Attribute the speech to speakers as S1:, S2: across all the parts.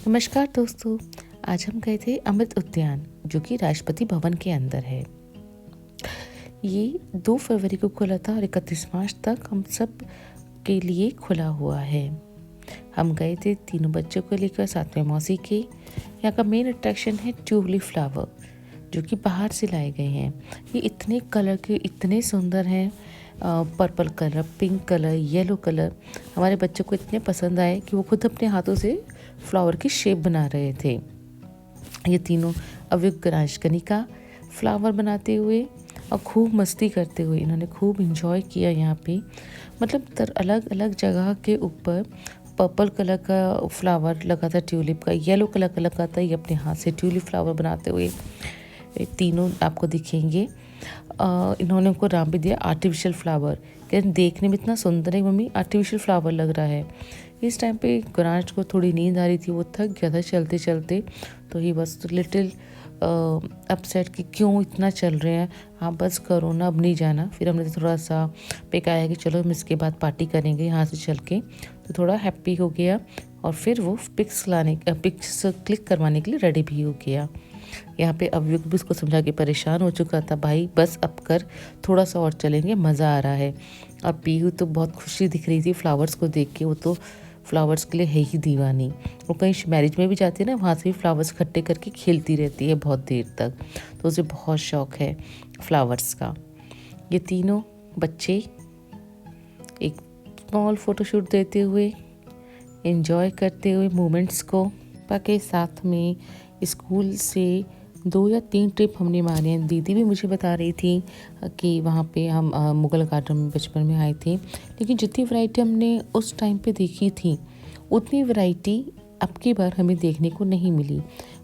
S1: नमस्कार दोस्तों। आज हम गए थे अमृत उद्यान जो कि राष्ट्रपति भवन के अंदर है। ये 2 फरवरी को खुला था और 31 मार्च तक हम सब के लिए खुला हुआ है। हम गए थे तीनों बच्चों को लेकर, साथ में मौसी के। यहाँ का मेन अट्रैक्शन है ट्यूलिप फ्लावर जो कि बाहर से लाए गए हैं। ये इतने कलर के, इतने सुंदर हैं। Purple colour, pink colour, yellow colour हमारे बच्चों को इतने पसंद आए कि वो खुद अपने हाथों से फ्लावर की शेप बना रहे थे। ये तीनों अव्यक्त राजकनिका फ्लावर बनाते हुए और खूब मस्ती करते हुए इन्होंने खूब इंजॉय किया यहाँ पे। मतलब अलग अलग जगह के ऊपर पर्पल कलर का फ्लावर लगा था, ट्यूलिप का, येलो कलर का लगा था। ये अपने हाथ से ट्यूलिप फ्लावर बनाते हुए तीनों आपको दिखेंगे। इन्होंने हमको नाम भी दिया आर्टिफिशियल फ्लावर। लेकिन देखने में इतना सुंदर है मम्मी, आर्टिफिशियल फ्लावर लग रहा है। इस टाइम पे गुरांश को थोड़ी नींद आ रही थी, वो थक गया था चलते चलते, तो ही बस लिटिल अपसेट कि क्यों इतना चल रहे हैं, हाँ बस करो ना, अब नहीं जाना। फिर हमने थोड़ा सा बेकाया कि चलो हम इसके बाद पार्टी करेंगे यहाँ से चल के, तो थोड़ा हैप्पी हो गया। और फिर वो पिक्स क्लिक करवाने के लिए रेडी भी हो गया। यहाँ पे अवयुक्त भी उसको समझा के परेशान हो चुका था, भाई बस अब कर, थोड़ा सा और चलेंगे, मज़ा आ रहा है। और पीहू तो बहुत खुशी दिख रही थी फ्लावर्स को देख के, वो तो फ्लावर्स के लिए है ही दीवानी। वो कहीं मैरिज में भी जाती है ना, वहाँ से भी फ्लावर्स इकट्ठे करके खेलती रहती है बहुत देर तक, तो उसे बहुत शौक है फ्लावर्स का। ये तीनों बच्चे एक स्मॉल फोटोशूट देते हुए, एंजॉय करते हुए मोमेंट्स को। पापा के साथ में स्कूल से 2 या 3 ट्रिप हमने मारे हैं। दीदी भी मुझे बता रही थी कि वहाँ पे हम मुगल गार्डन में बचपन में आए थे, लेकिन जितनी वैरायटी हमने उस टाइम पे देखी थी उतनी वैरायटी अब की बार हमें देखने को नहीं मिली।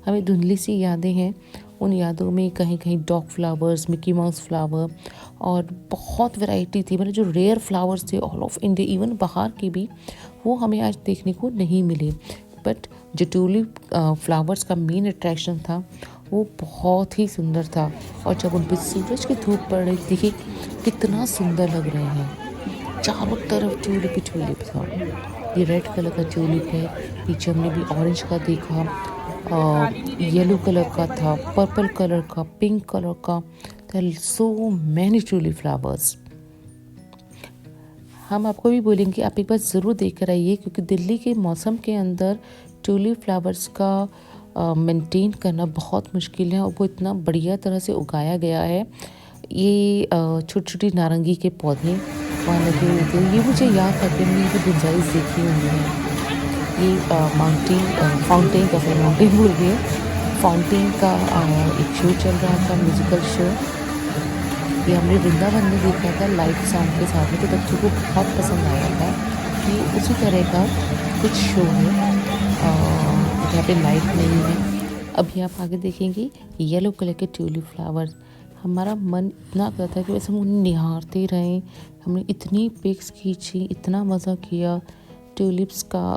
S1: हमें धुंधली सी यादें हैं, उन यादों में कहीं कहीं dog flowers, Mickey mouse flower और बहुत वैरायटी थी। मतलब जो रेयर फ्लावर्स थे ऑल ऑफ इंडिया, इवन बाहर के भी, वो हमें आज देखने को नहीं मिले। बट जो ट्यूलिप फ्लावर्स का मेन अट्रैक्शन था वो बहुत ही सुंदर था। और जब उन पर सूरज की धूप पड़ रही, देखिए कितना सुंदर लग रहे हैं। चारों तरफ ट्यूलिप ही ट्यूलिप था। ये रेड कलर का ट्यूलिप है, पीछे हमने भी ऑरेंज का देखा, येलो कलर का था, पर्पल कलर का, पिंक कलर का। So many tulip flowers. हम आपको भी बोलेंगे आप एक बार ज़रूर देख कर आइए, क्योंकि दिल्ली के मौसम के अंदर ट्यूलिप फ्लावर्स का मेंटेन करना बहुत मुश्किल है, और वो इतना बढ़िया तरह से उगाया गया है। ये छोटी छोटी नारंगी के पौधे वहाँ लगे हुए थे। ये मुझे याद था कि हमने इनकी गुंजाइश देखी हुई है। ये फाउंटेन भूल गए, फाउंटेन का एक शो चल रहा था, म्यूज़िकल शो। ये हमने वृंदावन में देखा था लाइट साउंड के साथ में, तो बच्चों को बहुत पसंद आया था। कि उसी तरह का कुछ शो है जहाँ पे लाइट नहीं है। अभी आप आगे देखेंगे येलो कलर के ट्यूलिप फ्लावर्स। हमारा मन इतना करता है कि वैसे हम उन्हें निहारते रहें। हमने इतनी पिक्स खींची, इतना मज़ा किया ट्यूलिप्स का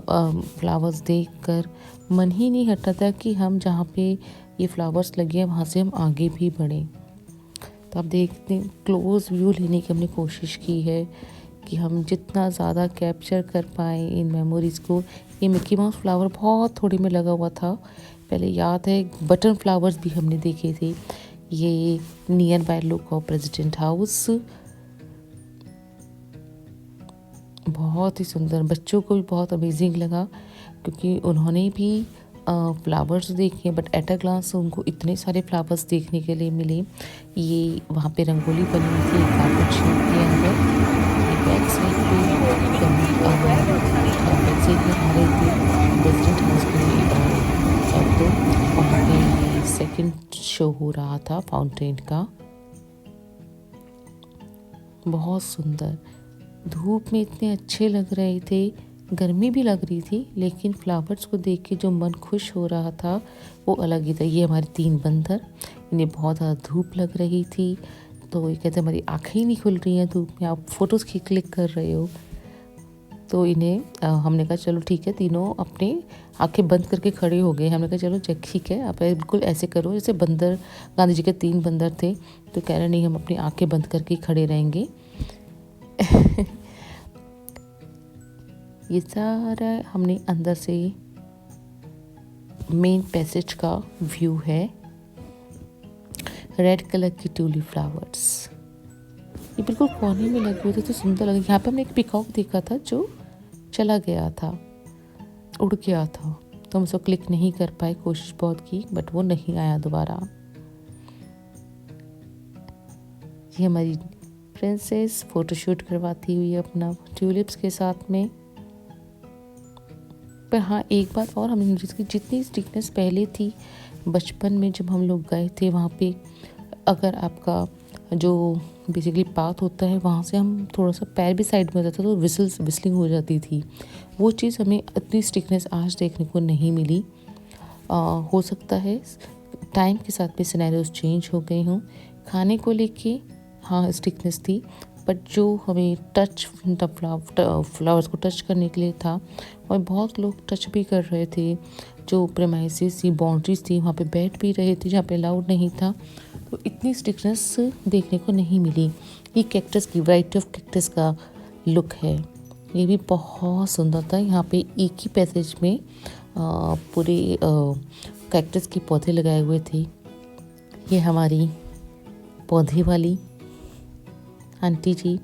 S1: फ्लावर्स देखकर। मन ही नहीं हटता था कि हम जहाँ पे ये फ्लावर्स लगे हैं वहाँ से हम आगे भी बढ़ें। तो आप देखते हैं, क्लोज़ व्यू लेने की हमने कोशिश की है कि हम जितना ज़्यादा कैप्चर कर पाएँ इन मेमोरीज़ को। ये मिकी माउस फ्लावर बहुत थोड़ी में लगा हुआ था, पहले याद है। बटन फ्लावर्स भी हमने देखे थे। ये near by look of president house, बहुत ही सुंदर। बच्चों को भी बहुत अमेजिंग लगा, क्योंकि उन्होंने भी फ्लावर्स देखे, बट एट अ ग्लांस उनको इतने सारे फ्लावर्स देखने के लिए मिले। ये वहाँ पे रंगोली बनी हुई थी कार्पेट शीट के अंदर। ये बैक साइड पे हमारे प्रेसिडेंट हाउस के तो वहाँ पे सेकंड शो हो रहा था फाउंटेन का। बहुत सुंदर, धूप में इतने अच्छे लग रहे थे, गर्मी भी लग रही थी, लेकिन फ्लावर्स को देख के जो मन खुश हो रहा था वो अलग ही था। ये हमारे 3 बंदर, इन्हें बहुत ज़्यादा धूप लग रही थी, तो ये कहते हमारी आँखें ही नहीं खुल रही हैं धूप में, आप फ़ोटोज़ क्लिक कर रहे हो। तो इन्हें हमने कहा चलो ठीक है, तीनों अपने आंखें बंद करके खड़े हो गए। हमने कहा चलो ठीक है, आप बिल्कुल ऐसे करो जैसे बंदर, गांधी जी के 3 बंदर थे, तो कह रहे नहीं हम अपनी आंखें बंद करके खड़े रहेंगे। ये सारा हमने अंदर से, मेन पैसेज का व्यू है। रेड कलर की ट्यूलिप फ्लावर्स ये बिल्कुल कोने में लगे हुए थे तो सुंदर लगे। यहाँ पे हमने एक पिकॉक देखा था जो चला गया था, उड़ गया था, तो हम उसको क्लिक नहीं कर पाए, कोशिश बहुत की बट वो नहीं आया दोबारा। ये हमारी प्रिंसेस फोटोशूट करवाती हुई अपना ट्यूलिप्स के साथ में। पर हाँ, एक बात और हमने नोटिस की, जितनी स्टिकनेस पहले थी बचपन में जब हम लोग गए थे वहाँ पे, अगर आपका जो बेसिकली पाथ होता है वहाँ से हम थोड़ा सा पैर भी साइड में हो जाता था तो विस्लिंग हो जाती थी। वो चीज़ हमें इतनी स्टिकनेस आज देखने को नहीं मिली। हो सकता है टाइम के साथ भी सिनेरियोज चेंज हो गए हों। खाने को लेके हाँ स्टिकनेस थी, बट जो हमें टच फ्लावर्स को टच करने के लिए था, और बहुत लोग टच भी कर रहे थे। जो प्रेमाइसेस थी, बाउंड्रीज थी, वहाँ पे बैठ भी रहे थे जहाँ पे अलाउड नहीं था, तो इतनी स्टिकनेस देखने को नहीं मिली। ये कैक्टस की वैरायटी ऑफ कैक्टस का लुक है, ये भी बहुत सुंदर था। यहाँ पे एक ही पैसेज में पूरे कैक्टस के पौधे लगाए हुए थे। ये हमारी पौधे वाली आंटी जी,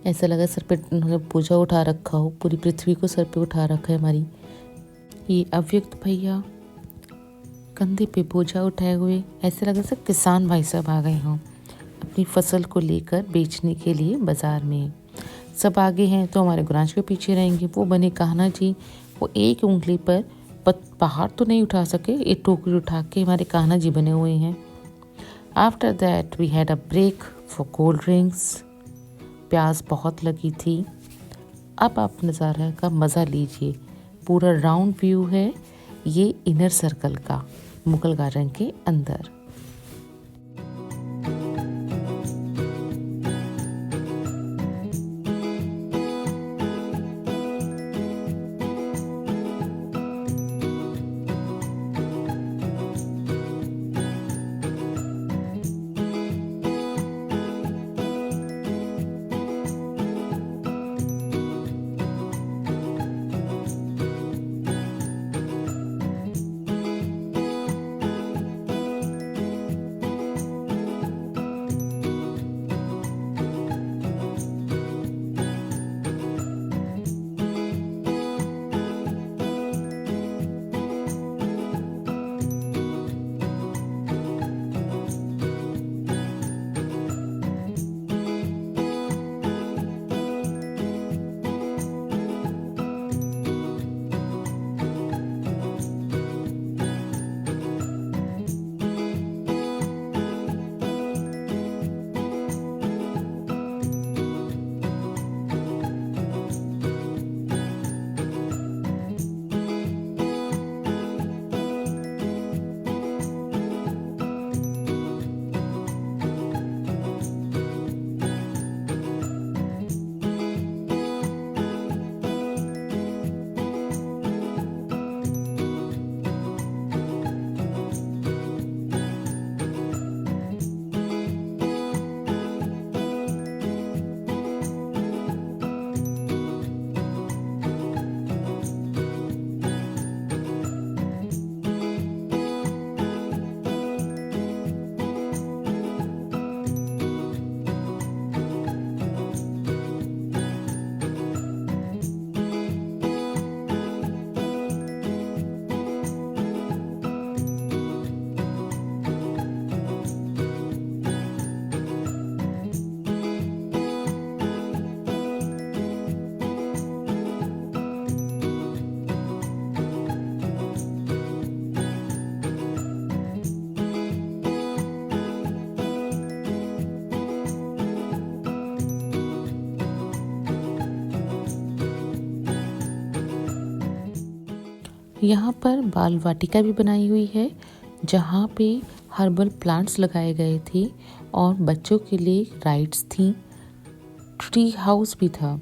S1: ऐसा लगा सर पे उन्होंने बोझा उठा रखा हो, पूरी पृथ्वी को सर पे उठा रखा है हमारी। ये अव्यक्त भैया कंधे पे बोझा उठाए हुए, ऐसा लगा सब किसान भाई साहब आ गए हों अपनी फसल को लेकर बेचने के लिए बाज़ार में। सब आगे हैं तो हमारे गुरांच के पीछे रहेंगे। वो बने कान्हा जी, वो एक उंगली पर पहाड़ तो नहीं उठा सके, एक टोकरी उठा के हमारे कान्हा जी बने हुए हैं। After that we had a break for cold drinks. प्यास बहुत लगी थी। अब आप नज़ारा का मज़ा लीजिए। पूरा राउंड व्यू है ये इनर सर्कल का, मुगल गार्डन के अंदर। यहाँ पर बाल वाटिका भी बनाई हुई है जहाँ पे हर्बल प्लांट्स लगाए गए थे और बच्चों के लिए राइड्स थी। ट्री हाउस भी था,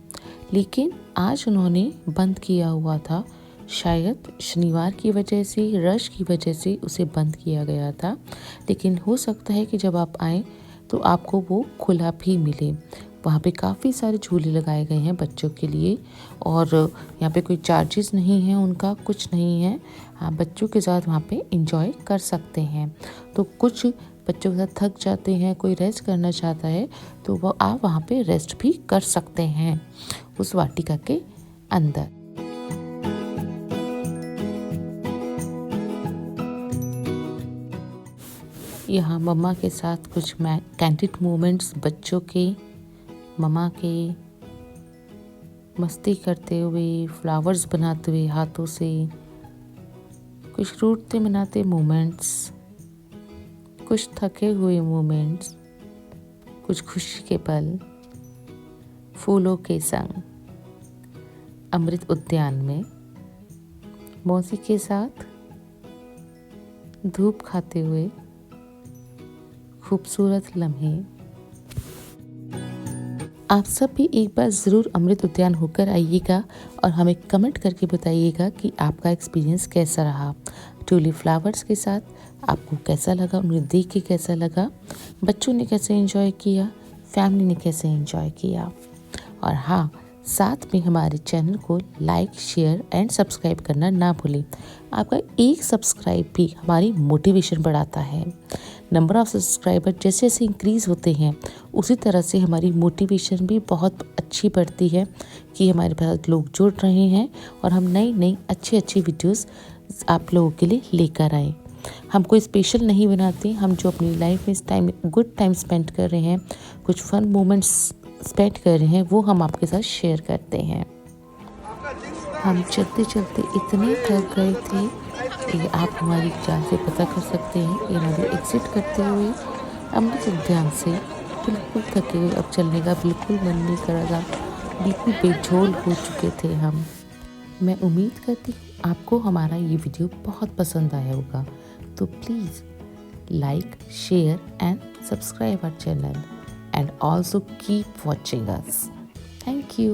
S1: लेकिन आज उन्होंने बंद किया हुआ था। शायद शनिवार की वजह से, रश की वजह से उसे बंद किया गया था, लेकिन हो सकता है कि जब आप आएँ तो आपको वो खुला भी मिले। वहाँ पे काफ़ी सारे झूले लगाए गए हैं बच्चों के लिए और यहाँ पे कोई चार्जेस नहीं है, उनका कुछ नहीं है। हाँ, बच्चों के साथ वहाँ पे एंजॉय कर सकते हैं। तो कुछ बच्चों के साथ थक जाते हैं, कोई रेस्ट करना चाहता है तो वो आप वहाँ पे रेस्ट भी कर सकते हैं उस वाटिका के अंदर। यहाँ मम्मा के साथ कुछ कैंडिड मोमेंट्स बच्चों के, मम्मा के मस्ती करते हुए, फ्लावर्स बनाते हुए हाथों से, कुछ रूठते मनाते मोमेंट्स, कुछ थके हुए मोमेंट्स, कुछ खुशी के पल फूलों के संग अमृत उद्यान में मौसी के साथ धूप खाते हुए खूबसूरत लम्हे। आप सब भी एक बार ज़रूर अमृत उद्यान होकर आइएगा और हमें कमेंट करके बताइएगा कि आपका एक्सपीरियंस कैसा रहा। ट्यूलिप फ्लावर्स के साथ आपको कैसा लगा, उन्हें देख के कैसा लगा, बच्चों ने कैसे एंजॉय किया, फैमिली ने कैसे एंजॉय किया। और हाँ, साथ में हमारे चैनल को लाइक, शेयर एंड सब्सक्राइब करना ना भूलें। आपका एक सब्सक्राइब भी हमारी मोटिवेशन बढ़ाता है। नंबर ऑफ़ सब्सक्राइबर जैसे जैसे इंक्रीज़ होते हैं उसी तरह से हमारी मोटिवेशन भी बहुत अच्छी बढ़ती है कि हमारे पास लोग जुड़ रहे हैं और हम नई नई अच्छी वीडियोस आप लोगों के लिए लेकर आए। हम कोई स्पेशल नहीं बनाते, हम जो अपनी लाइफ में इस टाइम गुड टाइम स्पेंड कर रहे हैं, कुछ फन मोमेंट्स स्पेंड कर रहे हैं, वो हम आपके साथ शेयर करते हैं। हम चलते चलते इतने थक गए थे कि आप हमारी चाल से पता कर सकते हैं। ये नदी एग्जिट करते हुए अमृत उद्यान से बिल्कुल थके हुए, अब चलने का बिल्कुल मन नहीं कर रहा था, बिल्कुल बेझोल हो चुके थे हम। मैं उम्मीद करती हूँ आपको हमारा ये वीडियो बहुत पसंद आया होगा। तो please like, share and subscribe our channel and also keep watching us. Thank you.